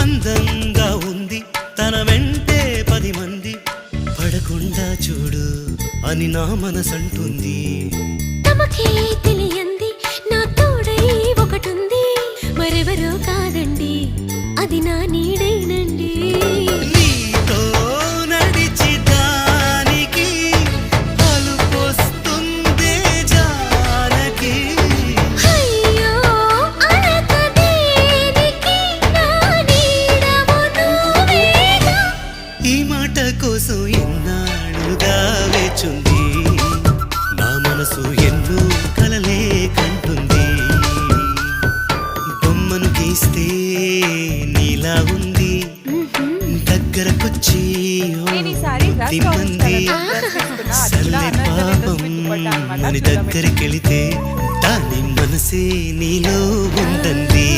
అందంగా ఉంది తన వెంటే 10 మంది పడకుండా చూడు అని నా మనసంటుంది. తమకే తెలియంది నా తోడై ఒకటుంది, మరెవరో కాదండి అది నా నీడేనండి. నీతో నడిచి దానికి అలుపొస్తుందే జానకి. అయ్యో అనక దేనికి నా నీడవు నువ్వేగా. ఈ మాట కోసం ఎన్నాళ్ళుగా వేచుంది నా మనసు ఎన్నో కలలే కంటుంది. బొమ్మను గీస్తే నీలా ఉంది దగ్గరకొచ్చి తిమ్మంది. సర్లే పాపం అని దగ్గరికెళితే దాని మనసే నీలో ఉందంది.